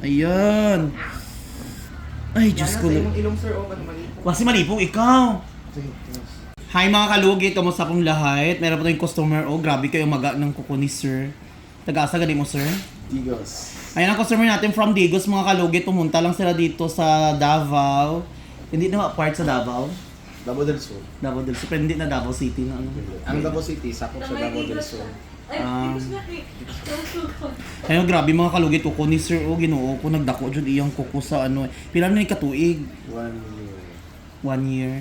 Ayan. Ay, Diyos ko. Ilong sir, o malipong. Kasi malipong ikaw. Hi mga kalugit, kamusta pong lahat? Meron pa tayong customer. Oh, grabe kayo maga ng kuko ni sir. Taga-asa galing mo, sir? Digos. Ayan ang customer natin from Digos, mga kalugit. Pumunta lang sila dito sa Davao. Hindi na part sa Davao. Davao del Sur. Davao del Sur, pero hindi na Davao City na ano. Ang Davao City, sakop sa Davao del Sur. Ayun, grabe mga kalugit, kuko ni sir. Oh, ginoo ko, nagdako dyan iyang kuko sa ano. Pila na yung katuig? 1 year. 1 year.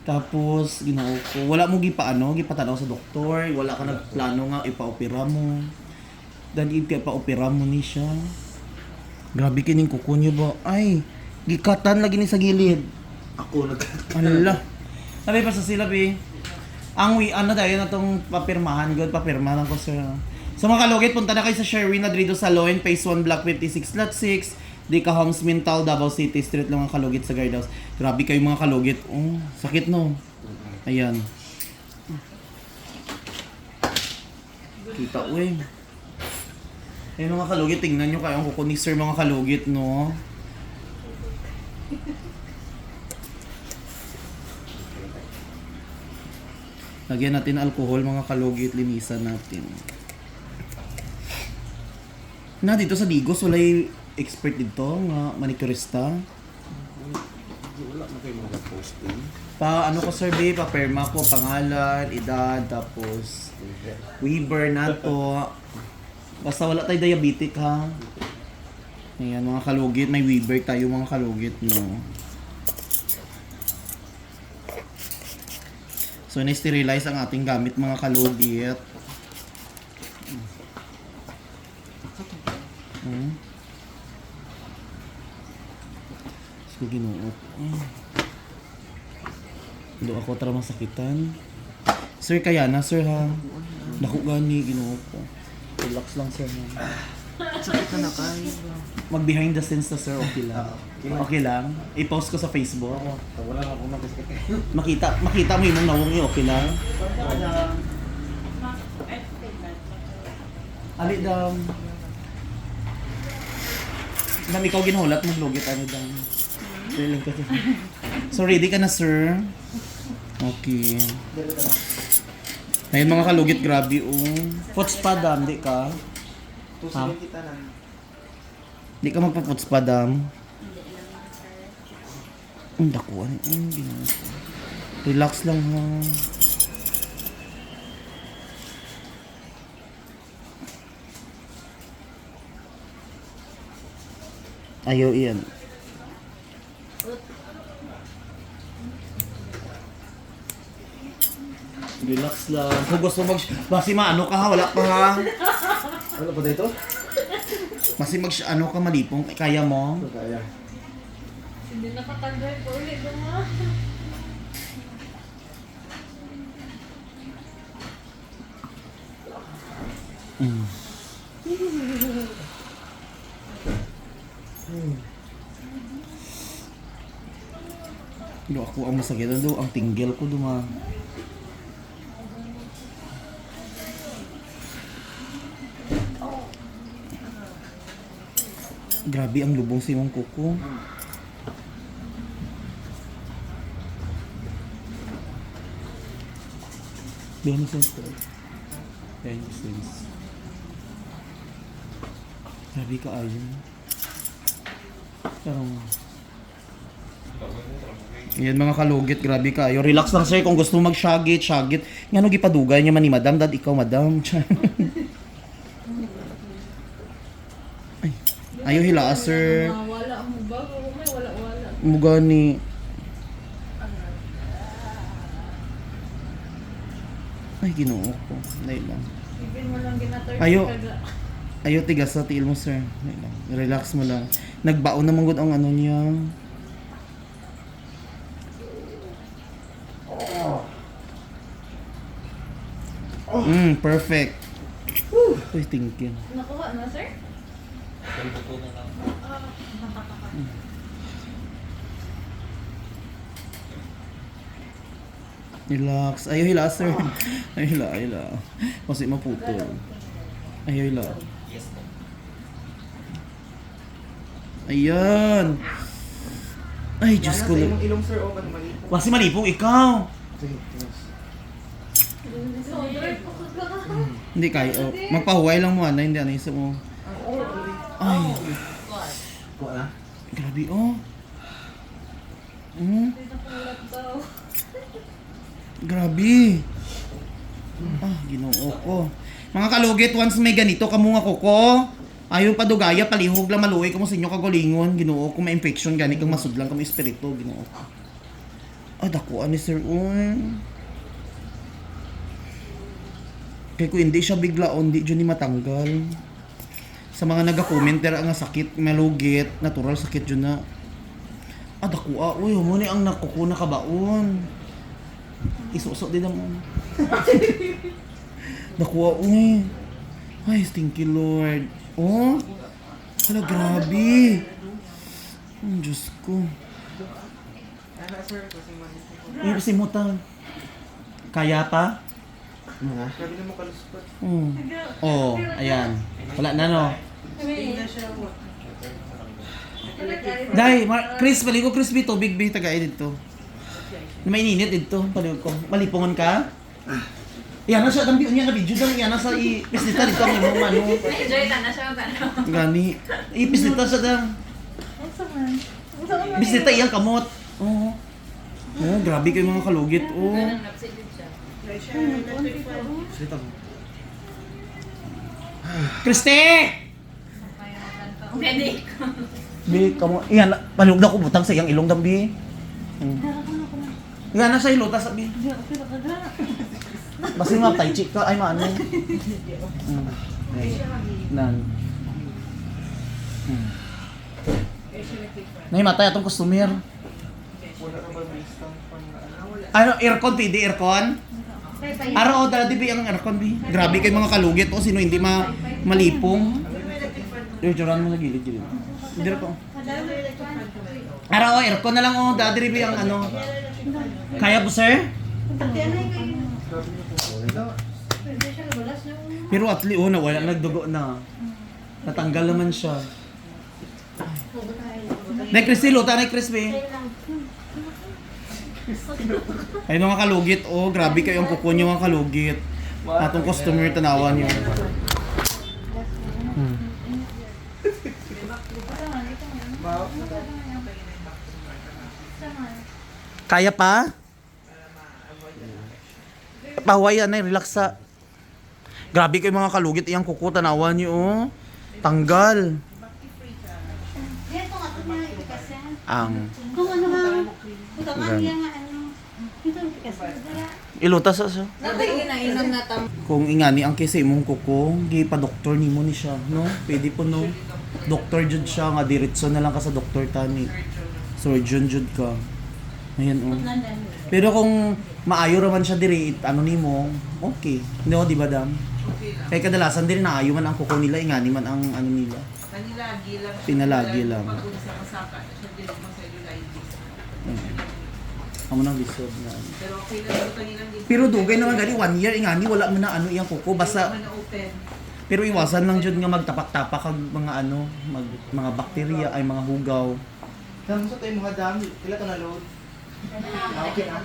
Tapos, ginoo ko, wala mo gipatanaw sa doktor, wala ka nagplano nga, ipa-opera mo. Dahil ipa-opera mo ni siya. Grabe kining kuko niyo ba? Ay, gikatan lagi ni sa gilid. Ako nagkakata. Ala. Sabi pa sa silab eh. Ano dahil na itong papirmahan, good, papirmahan ko sir. So mga kalugit, punta na kayo sa Sherwin, Ladrido, Salon, Phase 1, Block 56, Lot 6, deca, Homes Mintal Davao City, street lang ang kalugit sa guardhouse. Grabe kayo mga kalugit. Oh, sakit no. Ayan. Kita uy. Ayun mga kalugit, tingnan nyo kayong kuko ni sir mga kalugit no. Lagyan natin alcohol mga kalugit, linisan natin. Na dito sa Digos, walay expert dito, nga manicurista. Wala na kayo mga posting. Pa ano ko survey, pa perma ko, pangalan, edad, tapos Weber na to. Basta wala tayo diabetic ha. Ayan mga kalugit, may Weber tayo mga kalugit no. So na-sterilize ang ating gamit mga kalugit. So ginuot. Do ako tara masakitan. Sir kaya na sir ha. Dako gani ginuot ko. Relax lang sir ha. Sakit na kayo. Mag behind the scenes na sir, okay lang. Okay lang. I-post ko sa Facebook. Wala na akong nakasakit. Makita mo yung nawong yun, okay lang. Ali daw. Dam ikaw ginulat mo lugit ano daw. So ready ka na sir? Okay. Ayun mga kalugit, grabe oh. Puts pa dam, di ka? Ha? Di ka magpaputs pa dam? Ang dakuan. Relax lang ha. Ayaw iyan. Relax lang. Kung gusto basi maano ka ha, wala pa ha. Ano pa dito? Basi ano ka malipong, kaya mo? Kaya. Hindi nakatanggal ko ulit mo. Do ako ang masakit do, ang tinggil ko duma. Grabe ang lubong si mong kuko. Benefits ko. Benefits. Grabe ka ayon. Pero yan mga kalugit, grabe kayo. Relax lang sir kung gusto mag-shagit, shagit. Nga no gipadugay niya man ni madam, dad ikaw madam. Ay, ayaw hila sir. Wala mo ba? May wala-wala. Mugani. Ay, ginoo ko. Dahil lang. Ibin mo lang ginator. Ayaw tigas sa tiil mo sir. Dahil lang. Relax mo lang. Nagbaon naman gud ang ano niya. Perfect. Uy, thank you. Nakuha na, sir? Relax. Ayaw hila, sir. Ayaw hila. Kasi maputol. Ayaw hila. Ayan. Ay, Diyos ko. Yana sa imong ilong sir o mali. Wasi malipong ikaw. Hindi kaya. Oh, magpahuway lang mo, ano, hindi ano isip mo. Ay, Kuha na. grabe, oh. Grabe. Ginoo ko. Mga kalugit, once may ganito kamo nga kuko, ayaw padugaya, palihog lang maluwi kamo sa inyo kagulingon, ginoo ko, may infection gani kang masudlang kamo espiritu, ginoo ko. Dakuan ni Sir Uy. Kaya ko hindi siya bigla o hindi dyan ni matanggal. Sa mga nag-commenter nga sakit, malugit, natural sakit dyan na. Dakua, uy, humuni ang nakukuna kabaon. Isusok din naman. Dakua, uy. Ay, thank you Lord. Oh, hala, grabe. Diyos ko. Si Mutang. Kaya pa? Grabe na mo kaluspot. Oh, ayan. Wala na, no? Dai, Chris, paligo Chris bito, big big taga dito. May ininit dito, paligo ko. Malipungan ka? Iyan na siya, dambi niya na video dang iyan na sa ipisnita dito ang imong ano. Enjoy ta na siya ba? Gani. Ipisnita siya dang. Bisnita iyang kamot. Oh. Oh, grabe kayo mga kalugit. Oh. Salita mo. Kriste! Pwede. Bi, kamo, iyan, palug na ko butang sa iyang ilong dambi. Iyan na sa ilo, tas sabi. Basta yung mga tai chi ka, ay maano. Nan. Nahimatay atong customer. Wala ka ba may stand pang Ano, aircon, pwede aircon? Araw, dala di ba ang aircon, bi? Grabe kayo mga kalugit, o sino hindi malipong. Yung tsuran mo na gilid-gilid. Hindi ko. Araw, aircon na lang, o, dala di ba ang ano. Kaya po, sir? Pero at least, oh, nawala, nagdugo na. Natanggal naman siya. Dahil Christy, luta na Crispy. Ay mga kalugit, oh, grabe kayo ang kuko nyo mga kalugit. Atong customer, tanawan nyo. Kaya pa? Pahuwayan na, relax sa. Grabe kayo mga kalugit, iyang kuko, tanawan nyo, oh. Tanggal. Ang Kung ano nga, kung ano nga ano, ito kasi ilutas sa siya. Dati inainom na tam. Kung ingani ang kisa imong kuko, gi pa doktor nimo ni siya, no? Pwede po no. Doktor jud siya nga diretso na lang ka sa doktor tani. Surgeon jud ka. Ayan oh. Pero kung maayo raman siya diri ano nimo, okay. No, di ba dam? Kaya kadalasan din naayo man ang kuko nila, ingani man ang ano nila. Panilagi lang. Pinalagi lang. Pag sa kasaka, siya din mo sa ilitis. Amo nang lisod na. Pero okay lang ito kanilang din. Pero dugay naman gani 1 year ingani wala man na ano iyang kuko basta Wala man na open. pero iwasan lang jud nga magtapak-tapak kag mga ano, mga bakterya ay mga hugaw. Saan mo sa tayo mga dami? Kailan ito na-load? Okay na.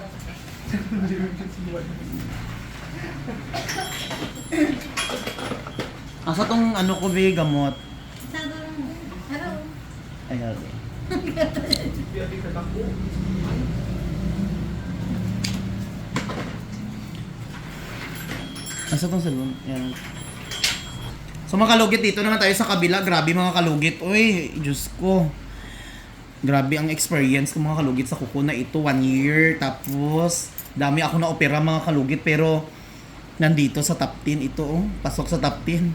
Asa tong ano ko be gamot? sabi lang, hello. Ay okay. Biyabi ka bako. Asa tong salon? Yan. So mga kalugit dito naman tayo sa kabila. Grabe mga kalugit. Uy, Diyos ko. Grabe ang experience ko mga kalugit sa kuko na ito. 1 year. Tapos, dami ako na opera mga kalugit. Pero, nandito sa top 10 ito. Oh. Pasok sa top 10.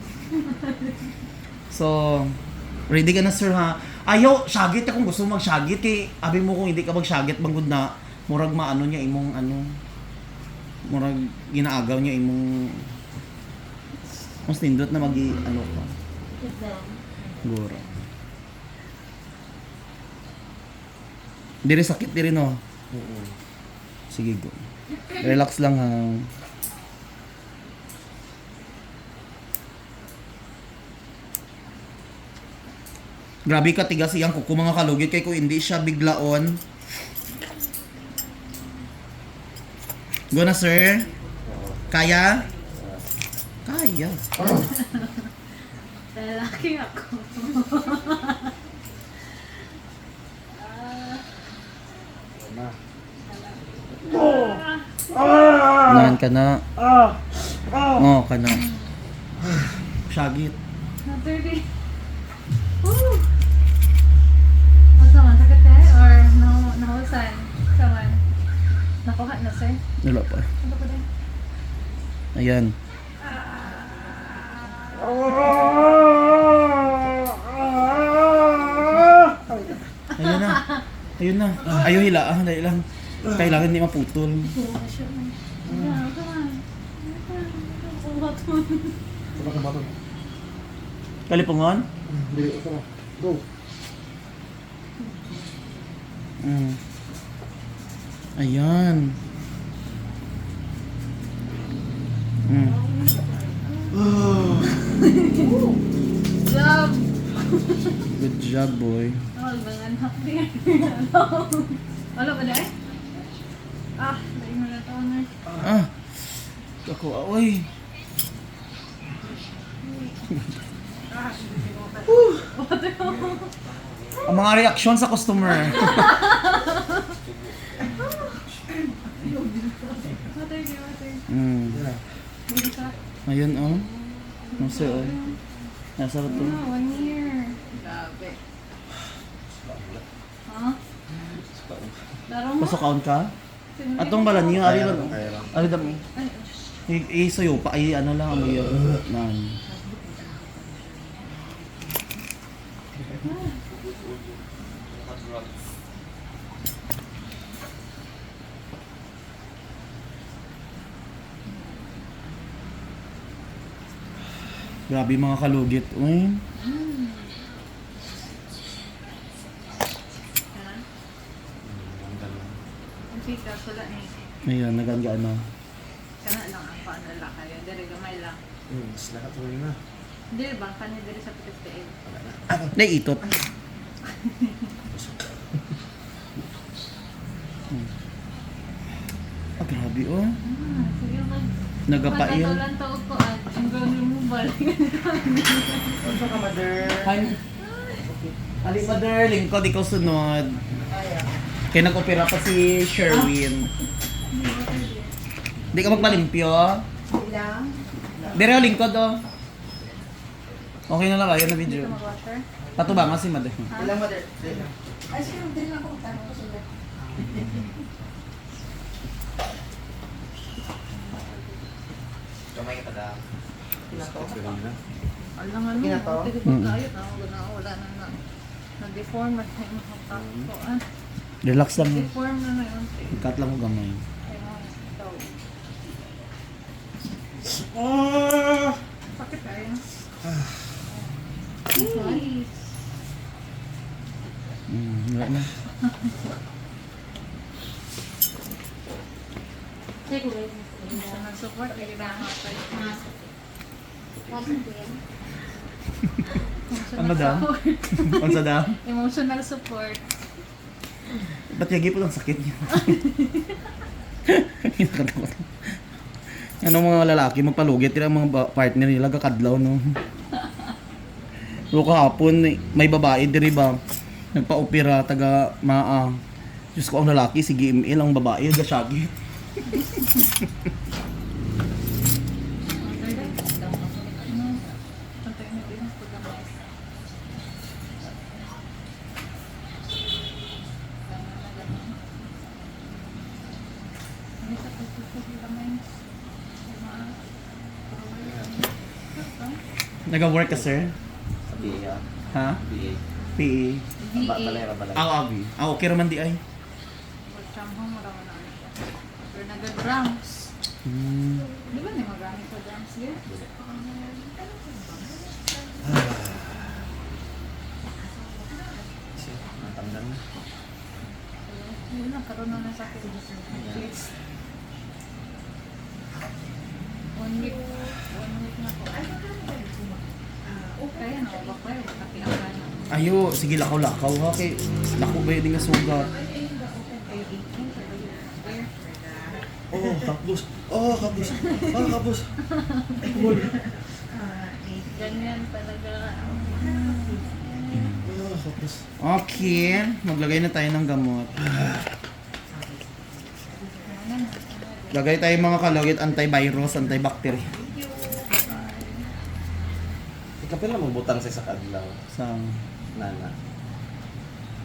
So, ready ka na sir ha? Ayaw, shagit kung gusto mo mag-shagit. Eh, abi mo kung hindi ka mag-shagit, bangod na murag maano niya imong ano. Murag ginaagaw niya imong mas nindot na magi ano ka. Gura. Diri sakit diri no. Sige go. Relax lang ha. Grabe ka tigas iyang kuko mga kalugit kay kung hindi siya biglaon. Go na sir. Kaya? Kaya. Lalaki ako. Nahan ka na. Oh, ka na. Syagit. Na-30. Woo! Masa man, sakit eh? Or nahusan? Saman? Nakuha na sir? Wala pa. Ano ko din? Ayan. Ayun na. Ayun na. Ayaw hila. Dahil lang. Kailangan hindi maputol. Yeah, come on. Sabak na bato. Kalipungon? Dili ko na. Go. Ayan. Job! Good job, boy. Oh, mga anak din. Wala ba dahil? Dahil mo na taon na. Ako, aoy. Ang mga reaksyon sa customer. Water, water. Yeah. Ayun, oh. Nasa, oh. Nasa to. 1 year. Grabe. Ha? Laro mo? Pasok ka? Atong bala niyo, ari lang. Kaya lang. Ari damo. Isayo pa, ay ano lang ang iyo. Nan. Grabe mga kalugit. Uy. Ang pikas, wala ni. Ayan, naganggaan na. Kana lang ang paano lang kayo. Dari gamay lang. Mas nakatuloy na. Hindi ba? Kanya dari sa pitas-tiin. Naiitot. Grabe oh. Sige mag... Nagapain. Magkatulan taog ko at ang ground removal. Ano ka, mother? Hi. Ali mother, lingkod ikaw sunod. Kaya nag-opera pa si Sherwin. Hindi ka magpalimpyo? Ilang? Dire lingkod oh. Okay na lang, ayun na video. Dito mag-water. Patuba nga si mother. Ilang, mother? Ilang. Ay, sige, din lang ako. Tanong ko sila. Kamay ka da. Kinato? Alam nga Kina nung, to? hindi ko kayot. Wala na. Nag-deform at may makapak ko. Relax lang. Deform na na yun. Cut lang ko gamay. Sakit kayo. Nice. Wala na. Check ko rin. Emotional support. Kailangan ko tayo. Ano daw? Ano sa daw? Emotional support. Ba't yagi po ang sakit niya? Hinakatakot. Ano mga lalaki magpalugit, tira ang mga partner nila kakadlaw no. Pero kahapon may babae diri ba nagpa-opera taga Maa. Diyos ko ang lalaki si GML, ang babae gasyagi. Nag-work ka sir? PA. Ha? PA. PE. VA. Ako abi. Okay raman di ay. Work from home, wala mo na ano siya. Pero nag-drums. Di ba na magamit sa drums yun? Natanggal na. Yun lang, karoon na sa akin. At least. 1 week. 1 week na po. Kaya na, bakit? Kapinakan na. Ayo, sige lakaw-lakaw ha. Kay, lako ba yun nga sugat? Oh, kapos. Oh, kapos. Oh, kapos. Ay, kumul. Ganyan talaga. Oh, kapos. Okay, maglagay na tayo ng gamot. Lagay tayo mga kalugit, antivirus, antibacteria. Kapil na magbutang sa kadlaw. Sa Nana.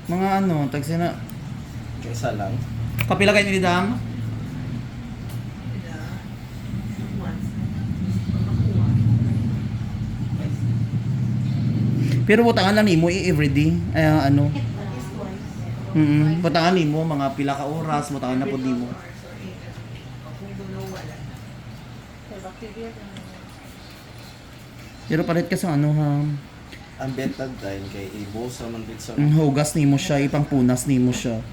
mga ano, tagsi na. Kaysa lang. Kapila kayo nilidam? Pero butangan lang nimo everyday. Ano? Butangan nimo mga pila ka oras, butangan na pud nimo. Kaya bacteria. Pero palit ka sa ano ha. Ang betad dahil kay ibo sa mandit sa Hugas nimo siya, ipang punas nimo siya.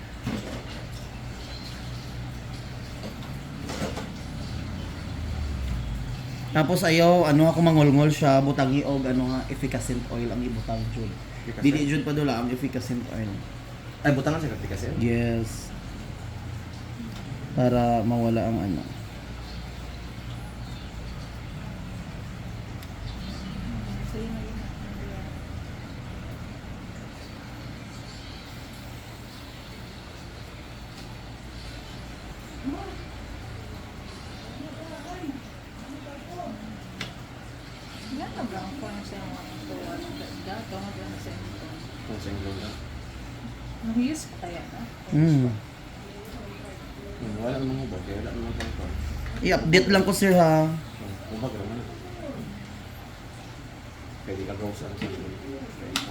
Tapos ayaw, ano ako mangolngol siya, butangi og ano nga, efficacent oil ang ibutang jud. Dili jud pa dula ang efficacent oil. Ay, butangan sa kasi. Yes. Para mawala ang ano. Yan na ba ang kung siya ang tuwa ng gato hanggang sa ito. Kung sa inyo lang. Nahiyos pa kaya na? Wala namang hubog, kaya wala namang pangkon. I-update lang ko sir ha. Hubog naman. Pwede ka gawa sa akin.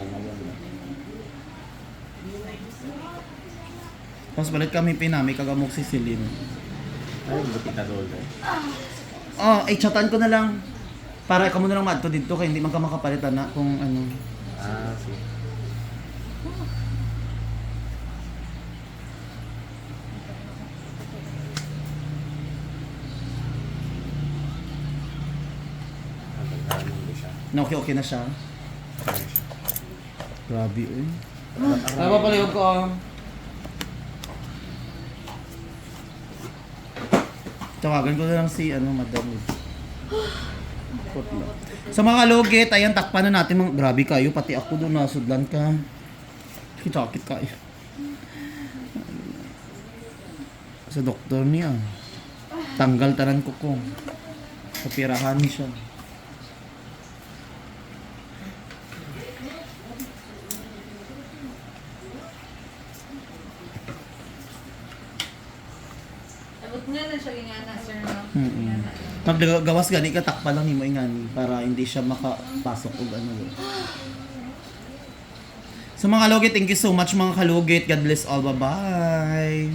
Ang mawan na. Tapos balik kami pinami kagamok si Celine. Ay, buti ka doon eh. Oh, chatan ko na lang. Para ikaw mo na lang madto dito kaya hindi man ka makapalitan na kung ano. Ah, sige. Na okay na siya. Grabe eh. Tama palihog ko ah. Tawagan ko na lang si ano, madam. Putla. Sa mga kalugit, ayan, takpan na natin mga... Grabe kayo, pati ako doon nasudlan ka. Sakit kayo. Sa doktor niya. Tanggal tanan ko ko. Kapirahan siya. Abot nga na siya ingana, sir, no? Maggawas gani ka, takpa lang nimo ingani para hindi siya makapasok og ano. So mga kalugit, thank you so much mga kalugit. God bless all. Bye-bye.